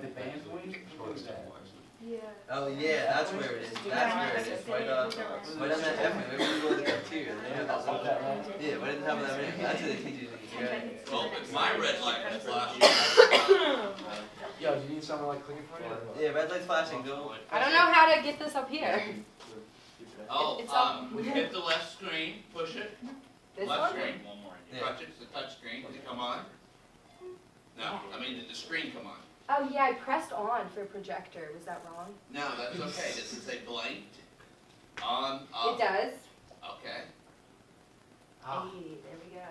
the band point? What is that? Yeah. Oh yeah, that's where it is. That's where it is. Right on that F. Maybe we go to the cafeteria. They have that little. Yeah, right at the top of that ring. That's where they teach you to get. Well, but my red light was flashing. Yo, do you need someone like clicking for you? Yeah, red light's flashing. Go. I don't know how to get this up here. Oh, It's up. hit the left screen, push it. This Left one? screen, one more. Touch it, it's the touch screen. Does it come on? No, I mean, did the screen come on? Oh yeah, I pressed on for projector. Was that wrong? No, that's okay. This is a blank. On, up. It does. Okay. Hey, there we go.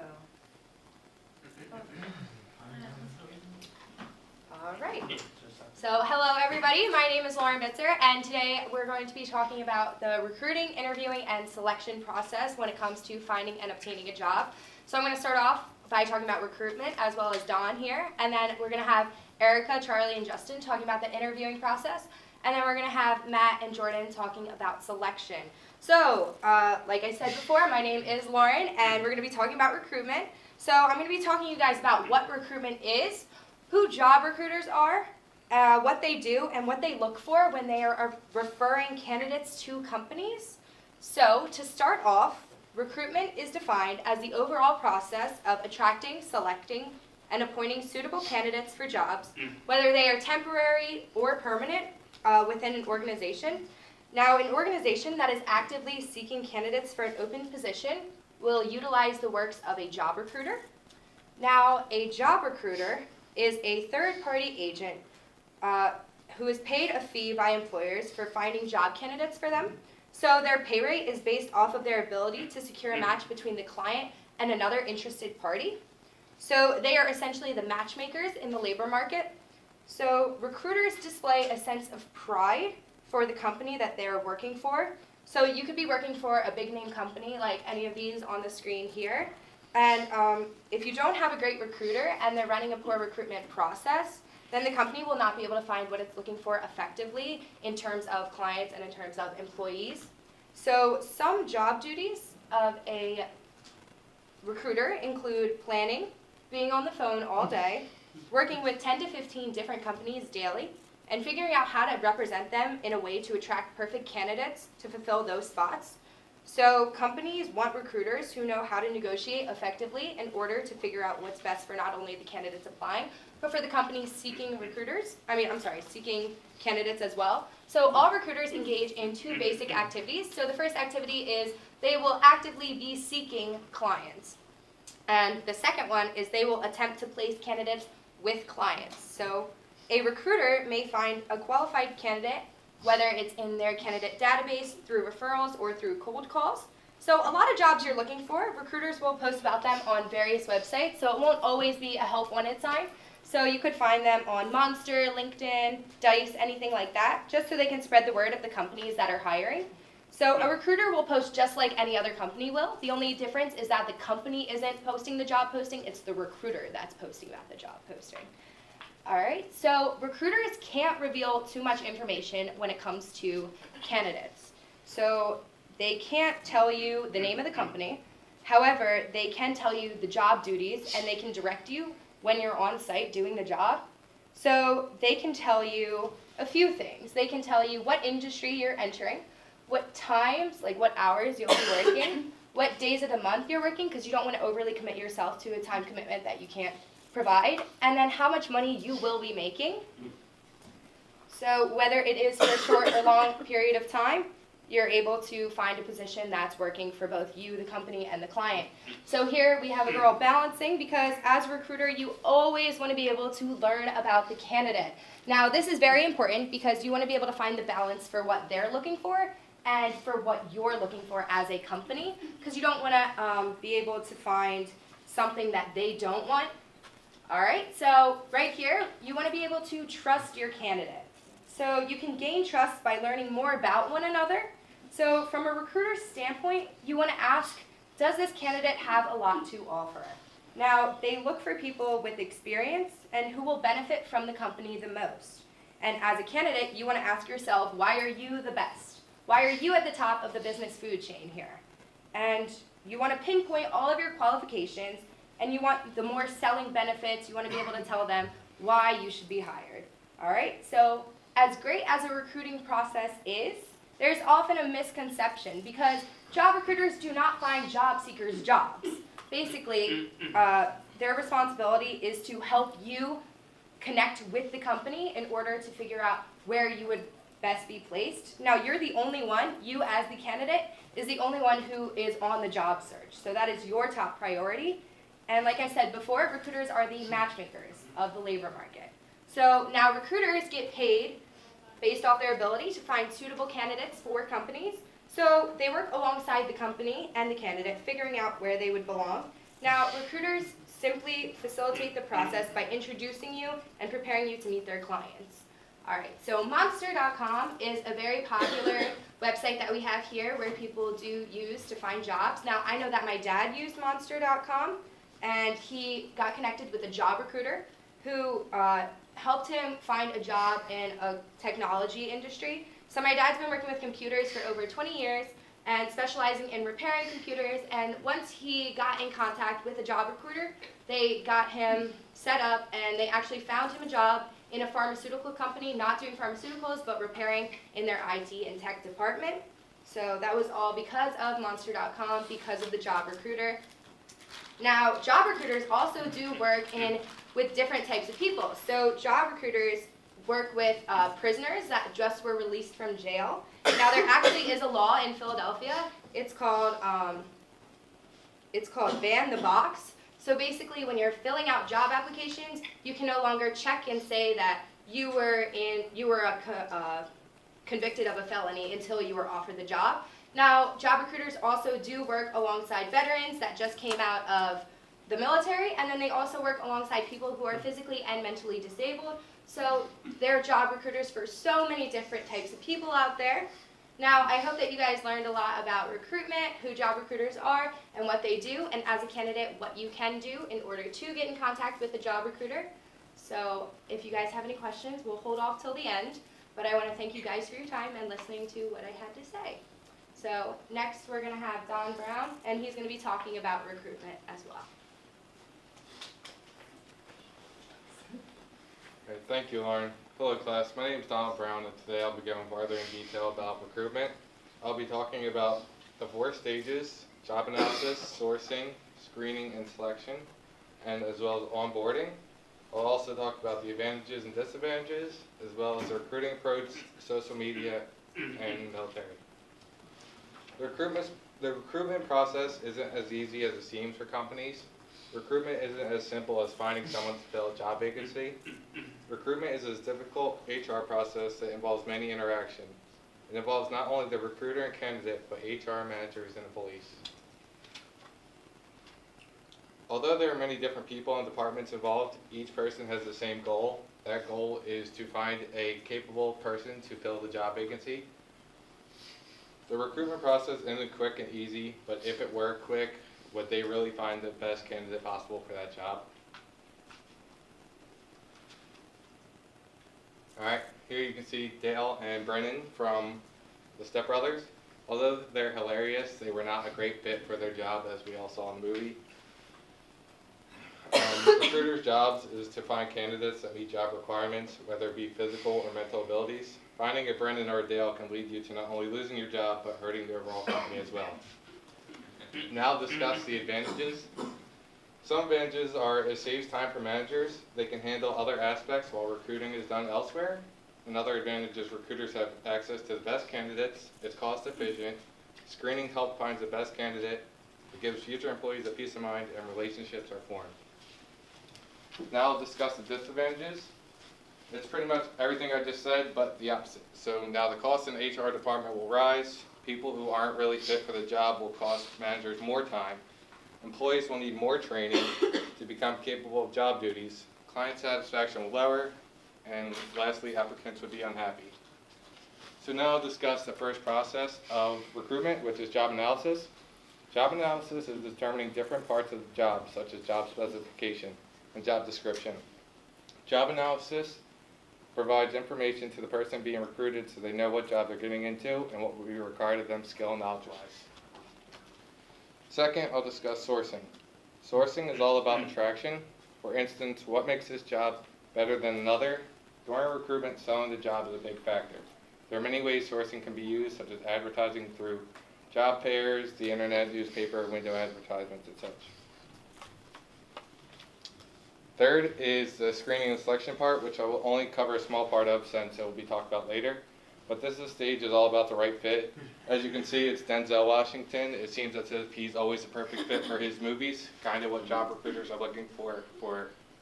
All right. So hello everybody, my name is Lauren Bitzer, and today we're going to be talking about the recruiting, interviewing, and selection process when it comes to finding and obtaining a job. So I'm going to start off by talking about recruitment, as well as Dawn here, and then we're going to have Erica, Charlie, and Justin talking about the interviewing process, and then we're going to have Matt and Jordan talking about selection. So, like I said before, my name is Lauren, and we're going to be talking about recruitment. So I'm going to be talking to you guys about what recruitment is, who job recruiters are, what they do, and what they look for when they are referring candidates to companies. So to start off, recruitment is defined as the overall process of attracting, selecting, and appointing suitable candidates for jobs, whether they are temporary or permanent within an organization. Now, an organization that is actively seeking candidates for an open position will utilize the works of a job recruiter. Now, a job recruiter is a third-party agent who is paid a fee by employers for finding job candidates for them. So their pay rate is based off of their ability to secure a match between the client and another interested party. So they are essentially the matchmakers in the labor market. So recruiters display a sense of pride for the company that they're working for. So you could be working for a big name company like any of these on the screen here. And if you don't have a great recruiter and they're running a poor recruitment process, then the company will not be able to find what it's looking for effectively in terms of clients and in terms of employees. So some job duties of a recruiter include planning, being on the phone all day, working with 10 to 15 different companies daily, and figuring out how to represent them in a way to attract perfect candidates to fulfill those spots. So companies want recruiters who know how to negotiate effectively in order to figure out what's best for not only the candidates applying, but for the companies seeking seeking candidates as well. So all recruiters engage in two basic activities. So the first activity is they will actively be seeking clients. And the second one is they will attempt to place candidates with clients. So a recruiter may find a qualified candidate, whether it's in their candidate database, through referrals, or through cold calls. So a lot of jobs you're looking for, recruiters will post about them on various websites, so it won't always be a help wanted sign. So you could find them on Monster, LinkedIn, Dice, anything like that, just so they can spread the word of the companies that are hiring. So a recruiter will post just like any other company will. The only difference is that the company isn't posting the job posting, it's the recruiter that's posting about the job posting. All right, so recruiters can't reveal too much information when it comes to candidates. So they can't tell you the name of the company. However, they can tell you the job duties and they can direct you when you're on site doing the job. So they can tell you a few things. They can tell you what industry you're entering, what times, like what hours you'll be working, what days of the month you're working, because you don't want to overly commit yourself to a time commitment that you can't provide, and then how much money you will be making. So whether it is for a short or long period of time, you're able to find a position that's working for both you, the company, and the client. So here we have a girl balancing, because as a recruiter, you always want to be able to learn about the candidate. Now this is very important because you want to be able to find the balance for what they're looking for and for what you're looking for as a company, because you don't want to be able to find something that they don't want. All right, so right here, you want to be able to trust your candidate. So you can gain trust by learning more about one another. So from a recruiter's standpoint, you want to ask, does this candidate have a lot to offer? Now, they look for people with experience and who will benefit from the company the most. And as a candidate, you want to ask yourself, why are you the best? Why are you at the top of the business food chain here? And you want to pinpoint all of your qualifications, and you want the more selling benefits. You want to be able to tell them why you should be hired. All right, so as great as a recruiting process is, there's often a misconception because job recruiters do not find job seekers jobs. Basically, their responsibility is to help you connect with the company in order to figure out where you would best be placed. Now, you're the only one, you as the candidate, is the only one who is on the job search. So that is your top priority. And like I said before, recruiters are the matchmakers of the labor market. So now recruiters get paid based off their ability to find suitable candidates for companies. So they work alongside the company and the candidate, figuring out where they would belong. Now, recruiters simply facilitate the process by introducing you and preparing you to meet their clients. All right, so Monster.com is a very popular website that we have here where people do use to find jobs. Now, I know that my dad used Monster.com, and he got connected with a job recruiter who helped him find a job in a technology industry. So my dad's been working with computers for over 20 years and specializing in repairing computers, and once he got in contact with a job recruiter, they got him set up and they actually found him a job in a pharmaceutical company, not doing pharmaceuticals, but repairing in their IT and tech department. So that was all because of Monster.com, because of the job recruiter. Now, job recruiters also do work with different types of people. So job recruiters work with prisoners that just were released from jail. Now, there actually is a law in Philadelphia. It's called Ban the Box. So basically, when you're filling out job applications, you can no longer check and say that you were convicted of a felony until you were offered the job. Now, job recruiters also do work alongside veterans that just came out of the military, and then they also work alongside people who are physically and mentally disabled. So they're job recruiters for so many different types of people out there. Now, I hope that you guys learned a lot about recruitment, who job recruiters are, and what they do, and as a candidate, what you can do in order to get in contact with a job recruiter. So if you guys have any questions, we'll hold off till the end, but I want to thank you guys for your time and listening to what I had to say. So next we're going to have Don Brown, and he's going to be talking about recruitment as well. Okay, thank you, Lauren. Hello class, my name is Donald Brown, and today I'll be going farther in detail about recruitment. I'll be talking about the 4 stages: job analysis, sourcing, screening, and selection, and as well as onboarding. I'll also talk about the advantages and disadvantages, as well as the recruiting approach, social media, and military. The recruitment process isn't as easy as it seems for companies. Recruitment isn't as simple as finding someone to fill a job vacancy. Recruitment is a difficult HR process that involves many interactions. It involves not only the recruiter and candidate, but HR managers and employees. Although there are many different people and departments involved, each person has the same goal. That goal is to find a capable person to fill the job vacancy. The recruitment process isn't quick and easy, but if it were quick, would they really find the best candidate possible for that job? Alright, here you can see Dale and Brennan from the Step Brothers. Although they're hilarious, they were not a great fit for their job, as we all saw in the movie. Recruiters' jobs is to find candidates that meet job requirements, whether it be physical or mental abilities. Finding a Brennan or a Dale can lead you to not only losing your job, but hurting the overall company as well. Now discuss the advantages. Some advantages are it saves time for managers. They can handle other aspects while recruiting is done elsewhere. Another advantage is recruiters have access to the best candidates. It's cost efficient. Screening helps find the best candidate. It gives future employees a peace of mind, and relationships are formed. Now I'll discuss the disadvantages. It's pretty much everything I just said, but the opposite. So now the cost in the HR department will rise. People who aren't really fit for the job will cost managers more time. Employees will need more training to become capable of job duties. Client satisfaction will lower. And lastly, applicants would be unhappy. So now I'll discuss the first process of recruitment, which is job analysis. Job analysis is determining different parts of the job, such as job specification and job description. Job analysis provides information to the person being recruited so they know what job they're getting into and what will be required of them skill and knowledge-wise. Second, I'll discuss sourcing. Sourcing is all about attraction. For instance, what makes this job better than another? During recruitment, selling the job is a big factor. There are many ways sourcing can be used, such as advertising through job fairs, the internet, newspaper, window advertisements, etc. Third is the screening and selection part, which I will only cover a small part of since it will be talked about later. But this stage is all about the right fit. As you can see, it's Denzel Washington. It seems as if he's always the perfect fit for his movies, kind of what job recruiters are looking for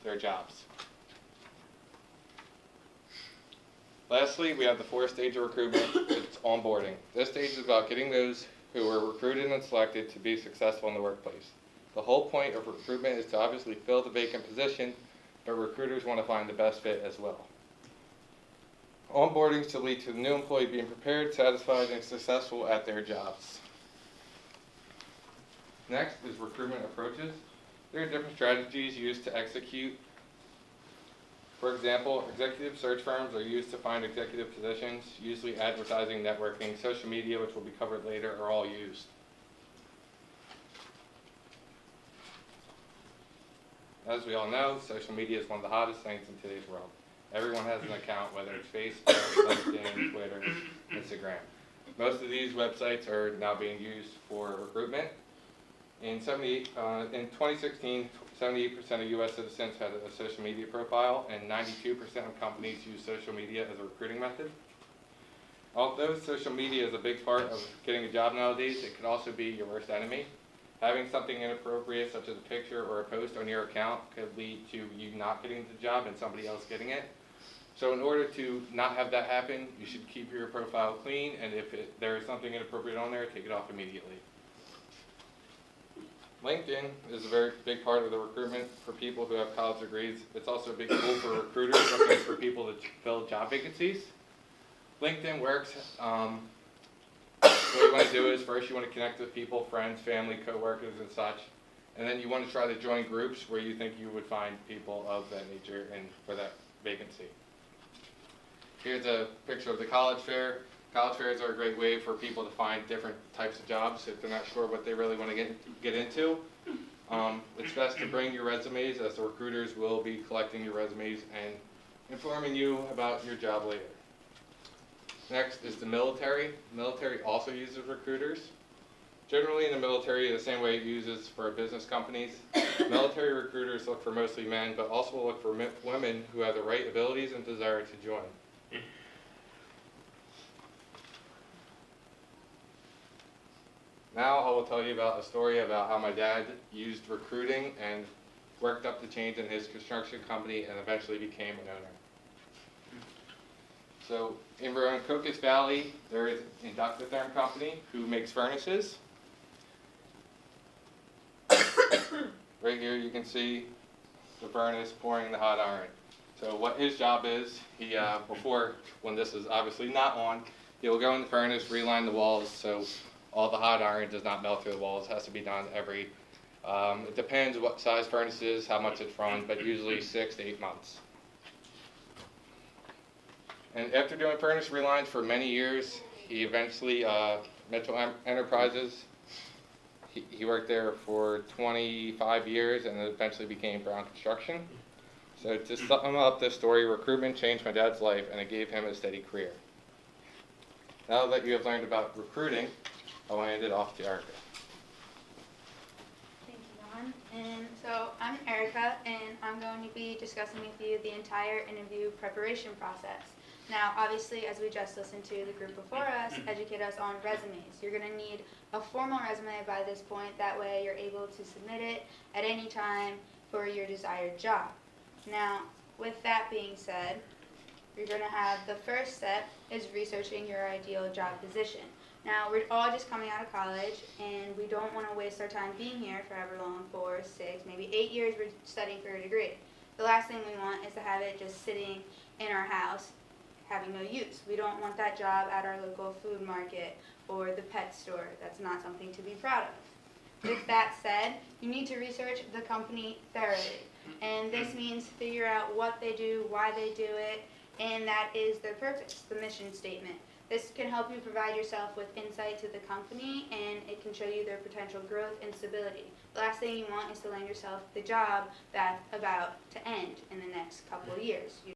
their jobs. Lastly, we have the fourth stage of recruitment. It's onboarding. This stage is about getting those who were recruited and selected to be successful in the workplace. The whole point of recruitment is to obviously fill the vacant position, but recruiters want to find the best fit as well. Onboarding should lead to the new employee being prepared, satisfied, and successful at their jobs. Next is recruitment approaches. There are different strategies used to execute. For example, executive search firms are used to find executive positions. Usually advertising, networking, social media, which will be covered later, are all used. As we all know, social media is one of the hottest things in today's world. Everyone has an account, whether it's Facebook, LinkedIn, Twitter, Instagram. Most of these websites are now being used for recruitment. In 2016, 78% of U.S. citizens had a social media profile, and 92% of companies use social media as a recruiting method. Although social media is a big part of getting a job nowadays, it could also be your worst enemy. Having something inappropriate, such as a picture or a post on your account, could lead to you not getting the job and somebody else getting it. So in order to not have that happen, you should keep your profile clean, and if there is something inappropriate on there, take it off immediately. LinkedIn is a very big part of the recruitment for people who have college degrees. It's also a big tool for recruiters looking for people to fill job vacancies. LinkedIn works. What you want to do is first you want to connect with people, friends, family, coworkers, and such. And then you want to try to join groups where you think you would find people of that nature and for that vacancy. Here's a picture of the college fair. College fairs are a great way for people to find different types of jobs if they're not sure what they really want to get into. It's best to bring your resumes, as the recruiters will be collecting your resumes and informing you about your job later. Next is the military. The military also uses recruiters. Generally in the military, the same way it uses for business companies. Military recruiters look for mostly men, but also will look for women who have the right abilities and desire to join. Now I will tell you about a story about how my dad used recruiting and worked up the chains in his construction company and eventually became an owner. So in Roanoke Valley, there is an Inductotherm company who makes furnaces. Right here you can see the furnace pouring the hot iron. So what his job is, he before, when this is obviously not on, he will go in the furnace, reline the walls so all the hot iron does not melt through the walls. It has to be done every, it depends what size furnace is, how much it's run, but usually 6 to 8 months. And after doing furnace relines for many years, he eventually, Mitchell Enterprises, he worked there for 25 years and eventually became Brown Construction. So to sum up this story, recruitment changed my dad's life and it gave him a steady career. Now that you have learned about recruiting, I will hand it off to Erica. Thank you, Don. And so I'm Erica, and I'm going to be discussing with you the entire interview preparation process. Now, obviously, as we just listened to the group before us, educate us on resumes. You're going to need a formal resume by this point. That way, you're able to submit it at any time for your desired job. Now, with that being said, you're going to have the first step is researching your ideal job position. Now, we're all just coming out of college, and we don't want to waste our time being here for however long, 4, 6, maybe 8 years we're studying for a degree. The last thing we want is to have it just sitting in our house having no use. We don't want that job at our local food market or the pet store. That's not something to be proud of. With that said, you need to research the company thoroughly, and this means figure out what they do, why they do it, and that is their purpose, the mission statement. This can help you provide yourself with insight to the company, and it can show you their potential growth and stability. The last thing you want is to land yourself the job that's about to end in the next couple of years.